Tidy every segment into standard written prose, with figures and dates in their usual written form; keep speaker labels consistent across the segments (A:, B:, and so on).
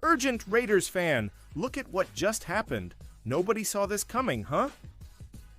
A: Urgent Raiders fan, look at what just happened. Nobody saw this coming, huh?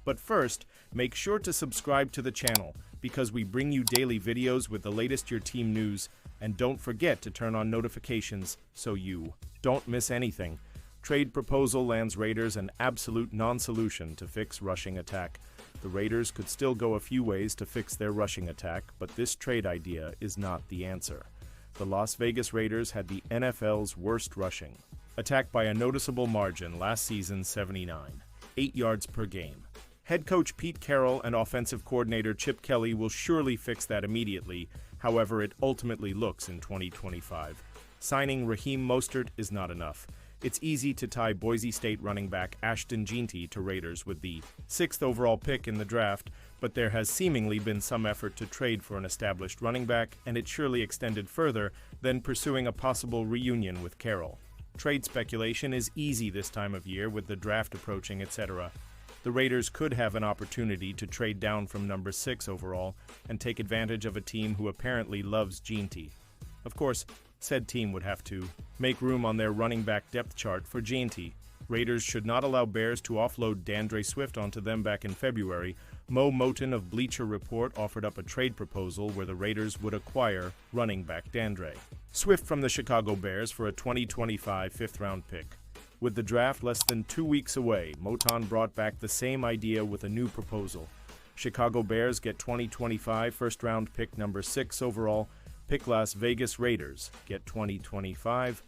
A: But first, make sure to subscribe to the channel because we bring you daily videos with the latest your team news, and don't forget to turn on notifications so you don't miss anything. Trade proposal lands Raiders an absolute non-solution to fix rushing attack. The Raiders could still go a few ways to fix their rushing attack, but this trade idea is not the answer. The Las Vegas Raiders had the NFL's worst rushing attack by a noticeable margin last season, 79, 8 yards per game. Head coach Pete Carroll and offensive coordinator Chip Kelly will surely fix that immediately, however it ultimately looks in 2025. Signing Raheem Mostert is not enough. It's easy to tie Boise State running back Ashton Jeanty to Raiders with the 6th overall pick in the draft, but there has seemingly been some effort to trade for an established running back, and it surely extended further than pursuing a possible reunion with Carroll. Trade speculation is easy this time of year with the draft approaching, etc. The Raiders could have an opportunity to trade down from number 6 overall and take advantage of a team who apparently loves Jeanty. Of course, said team would have to make room on their running back depth chart for Jeanty. Raiders should not allow Bears to offload DeAndre Swift onto them back in February. Mo Moton of Bleacher Report offered up a trade proposal where the Raiders would acquire running back DeAndre Swift from the Chicago Bears for a 2025 5th-round pick. With the draft less than 2 weeks away, Moton brought back the same idea with a new proposal. Chicago Bears get 2025 first-round pick number 6 overall. Pick Las Vegas Raiders get 2025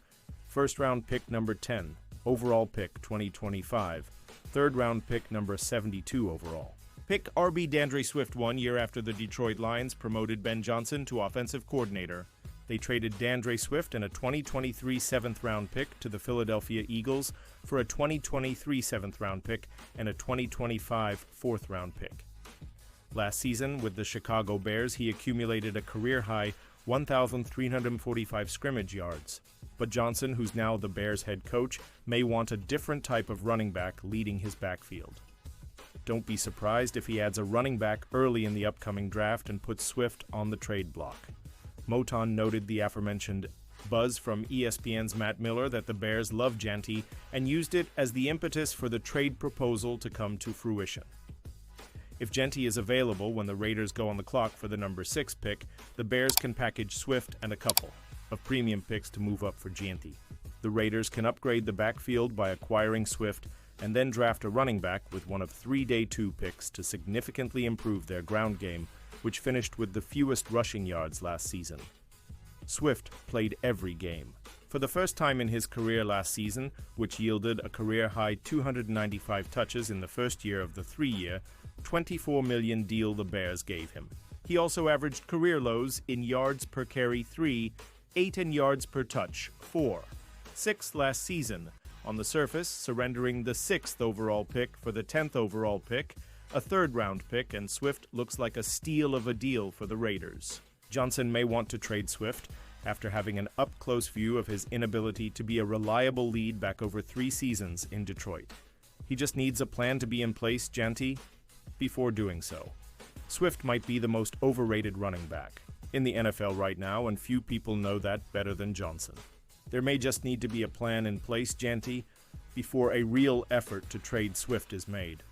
A: first-round pick number 10, overall pick 2025, third-round pick number 72 overall. Pick RB DeAndre Swift 1 year after the Detroit Lions promoted Ben Johnson to offensive coordinator. They traded DeAndre Swift and a 2023 7th-round pick to the Philadelphia Eagles for a 2023 7th-round pick and a 2025 4th-round pick. Last season, with the Chicago Bears, he accumulated a career-high 1,345 scrimmage yards. But Johnson, who's now the Bears head coach, may want a different type of running back leading his backfield. Don't be surprised if he adds a running back early in the upcoming draft and puts Swift on the trade block. Moton noted the aforementioned buzz from ESPN's Matt Miller that the Bears love Jeanty and used it as the impetus for the trade proposal to come to fruition. If Jeanty is available when the Raiders go on the clock for the number 6 pick, the Bears can package Swift and a couple of premium picks to move up for Jeanty. The Raiders can upgrade the backfield by acquiring Swift and then draft a running back with one of 3 day 2 picks to significantly improve their ground game, which finished with the fewest rushing yards last season. Swift played every game. For the first time in his career last season, which yielded a career-high 295 touches in the first year of the 3-year, $24 million deal the Bears gave him. He also averaged career lows in yards per carry 3, 8 in yards per touch 4, 6 last season, on the surface surrendering the 6th overall pick for the 10th overall pick, a 3rd-round pick, and Swift looks like a steal of a deal for the Raiders. Johnson may want to trade Swift after having an up-close view of his inability to be a reliable lead back over 3 seasons in Detroit. He just needs a plan to be in place, Jeanty, before doing so. Swift might be the most overrated running back in the NFL right now, and few people know that better than Johnson. There may just need to be a plan in place, Jeanty, before a real effort to trade Swift is made.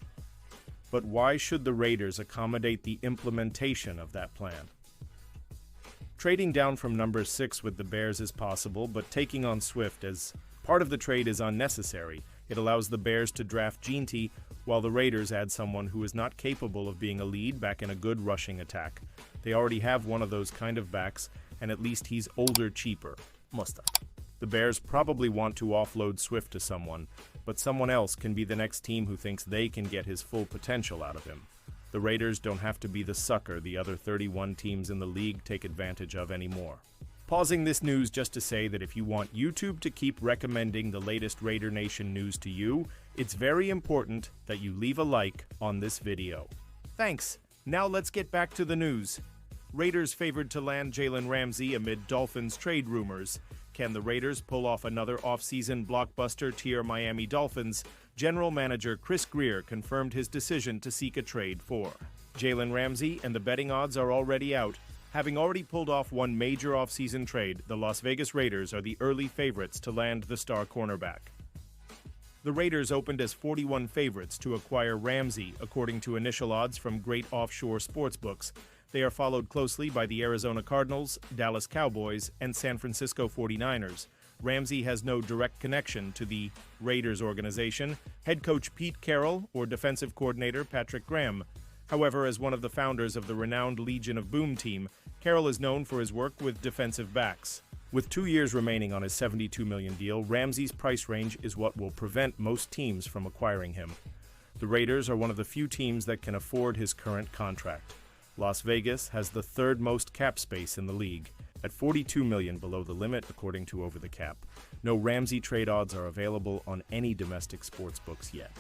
A: But why should the Raiders accommodate the implementation of that plan? Trading down from number 6 with the Bears is possible, but taking on Swift as part of the trade is unnecessary. It allows the Bears to draft Jeanty, while the Raiders add someone who is not capable of being a lead back in a good rushing attack. They already have one of those kind of backs, and at least he's older, cheaper. Mustard. The Bears probably want to offload Swift to someone, but someone else can be the next team who thinks they can get his full potential out of him. The Raiders don't have to be the sucker the other 31 teams in the league take advantage of anymore. Pausing this news just to say that if you want YouTube to keep recommending the latest Raider Nation news to you, it's very important that you leave a like on this video. Thanks. Now let's get back to the news. Raiders favored to land Jalen Ramsey amid Dolphins trade rumors. Can the Raiders pull off another offseason blockbuster tier Miami Dolphins? General Manager Chris Grier confirmed his decision to seek a trade for Jalen Ramsey, and the betting odds are already out. Having already pulled off one major offseason trade, the Las Vegas Raiders are the early favorites to land the star cornerback. The Raiders opened as 41 favorites to acquire Ramsey, according to initial odds from great offshore sportsbooks. They are followed closely by the Arizona Cardinals, Dallas Cowboys, and San Francisco 49ers. Ramsey has no direct connection to the Raiders organization, head coach Pete Carroll or defensive coordinator Patrick Graham. However, as one of the founders of the renowned Legion of Boom team, Carroll is known for his work with defensive backs. With 2 years remaining on his $72 million deal, Ramsey's price range is what will prevent most teams from acquiring him. The Raiders are one of the few teams that can afford his current contract. Las Vegas has the third most cap space in the league, at $42 million below the limit according to Over the Cap. No Ramsey trade odds are available on any domestic sports books yet.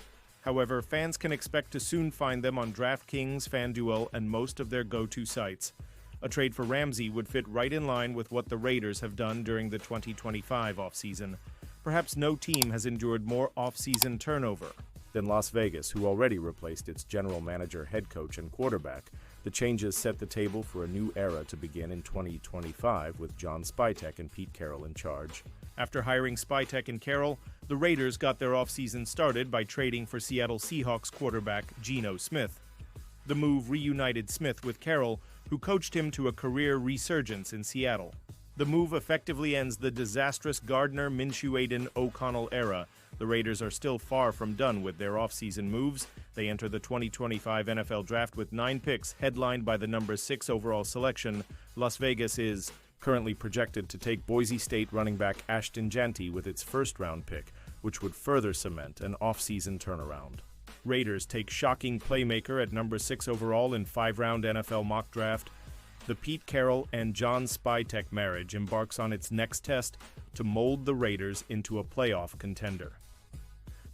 A: However, fans can expect to soon find them on DraftKings, FanDuel, and most of their go-to sites. A trade for Ramsey would fit right in line with what the Raiders have done during the 2025 offseason. Perhaps no team has endured more offseason turnover than Las Vegas, who already replaced its general manager, head coach, and quarterback. The changes set the table for a new era to begin in 2025 with John Spytek and Pete Carroll in charge. After hiring Spytek and Carroll, the Raiders got their offseason started by trading for Seattle Seahawks quarterback Geno Smith. The move reunited Smith with Carroll, who coached him to a career resurgence in Seattle. The move effectively ends the disastrous Gardner, Minshew, O'Connell era. The Raiders are still far from done with their offseason moves. They enter the 2025 NFL Draft with 9 picks, headlined by the number 6 overall selection. Las Vegas is currently projected to take Boise State running back Ashton Jeanty with its first-round pick, which would further cement an offseason turnaround. Raiders take shocking playmaker at number 6 overall in 5-round NFL mock draft. The Pete Carroll and John Spytek marriage embarks on its next test to mold the Raiders into a playoff contender.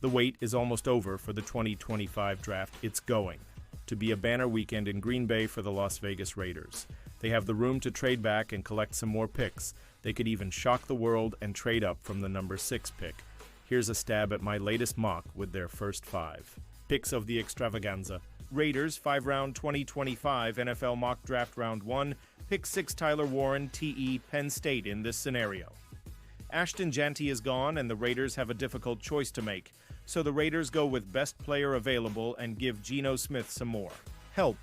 A: The wait is almost over for the 2025 draft. It's going to be a banner weekend in Green Bay for the Las Vegas Raiders. They have the room to trade back and collect some more picks. They could even shock the world and trade up from the number 6 pick. Here's a stab at my latest mock with their first 5 picks of the extravaganza. Raiders, 5-round 2025 NFL mock draft round 1, pick 6 Tyler Warren, TE, Penn State in this scenario. Ashton Jeanty is gone and the Raiders have a difficult choice to make, so the Raiders go with best player available and give Geno Smith some more help.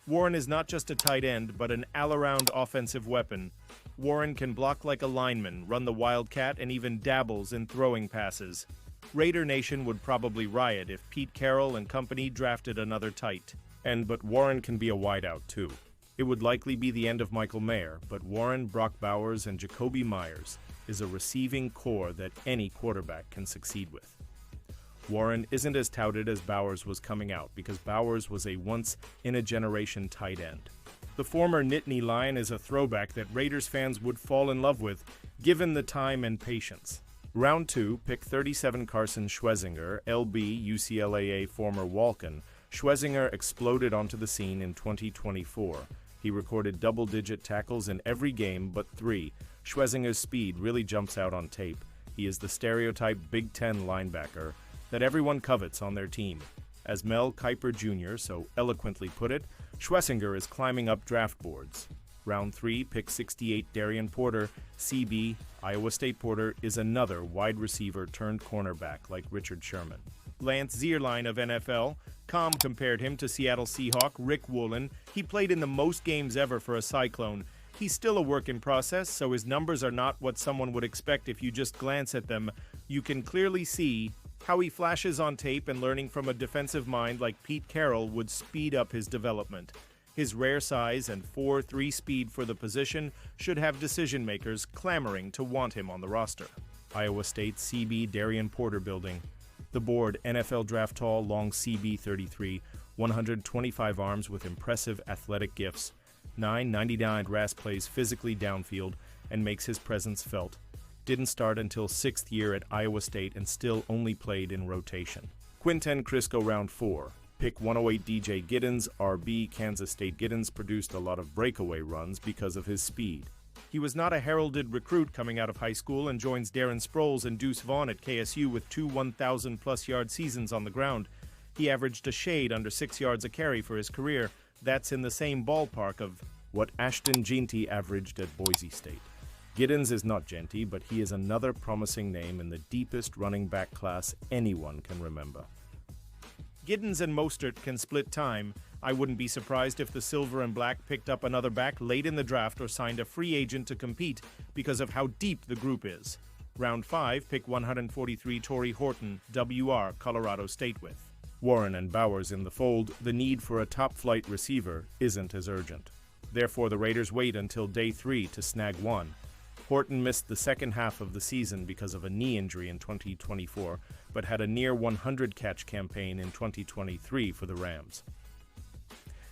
A: Warren is not just a tight end, but an all-around offensive weapon. Warren can block like a lineman, run the wildcat, and even dabbles in throwing passes. Raider Nation would probably riot if Pete Carroll and company drafted another tight end, but Warren can be a wideout too. It would likely be the end of Michael Mayer, but Warren, Brock Bowers, and Jacoby Myers is a receiving core that any quarterback can succeed with. Warren isn't as touted as Bowers was coming out because Bowers was a once-in-a-generation tight end. The former Nittany Lion is a throwback that Raiders fans would fall in love with, given the time and patience. Round 2, pick 37 Carson Schwezinger, LB, UCLA former Walken. Schwezinger exploded onto the scene in 2024. He recorded double-digit tackles in every game but 3. Schwezinger's speed really jumps out on tape. He is the stereotype Big Ten linebacker that everyone covets on their team. As Mel Kiper Jr. so eloquently put it, Schwezinger is climbing up draft boards. Round 3, pick 68 Darian Porter, CB, Iowa State. Porter is another wide receiver turned cornerback like Richard Sherman. Lance Zierlein of NFL.com compared him to Seattle Seahawk Rick Woolen. He played in the most games ever for a Cyclone. He's still a work in process, so his numbers are not what someone would expect if you just glance at them. You can clearly see how he flashes on tape, and learning from a defensive mind like Pete Carroll would speed up his development. His rare size and 4.3 speed for the position should have decision-makers clamoring to want him on the roster. Iowa State CB Darian Porter building. The board, NFL draft tall, long CB 33, 125 arms with impressive athletic gifts. 9.99 RAS plays physically downfield and makes his presence felt. Didn't start until 6th year at Iowa State and still only played in rotation. Quinten Crisco round 4. Pick 108 DJ Giddens, RB. Kansas State. Giddens produced a lot of breakaway runs because of his speed. He was not a heralded recruit coming out of high school and joins Darren Sproles and Deuce Vaughn at KSU with 2 1,000-plus yard seasons on the ground. He averaged a shade under 6 yards a carry for his career. That's in the same ballpark of what Ashton Jeanty averaged at Boise State. Giddens is not Jeanty, but he is another promising name in the deepest running back class anyone can remember. Giddens and Mostert can split time. I wouldn't be surprised if the Silver and Black picked up another back late in the draft or signed a free agent to compete because of how deep the group is. Round 5, pick 143 Torrey Horton, WR, Colorado State with. Warren and Bowers in the fold, the need for a top-flight receiver isn't as urgent. Therefore, the Raiders wait until day 3 to snag one. Horton missed the second half of the season because of a knee injury in 2024, but had a near 100-catch campaign in 2023 for the Rams.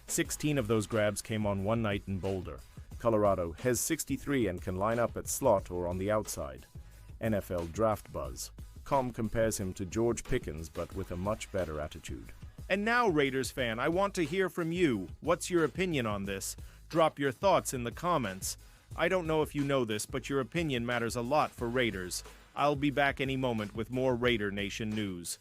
A: 16 of those grabs came on one night in Boulder. Colorado has 63 and can line up at slot or on the outside. NFL Draft Buzz. Com compares him to George Pickens, but with a much better attitude. And now, Raiders fan, I want to hear from you. What's your opinion on this? Drop your thoughts in the comments. I don't know if you know this, but your opinion matters a lot for Raiders. I'll be back any moment with more Raider Nation news.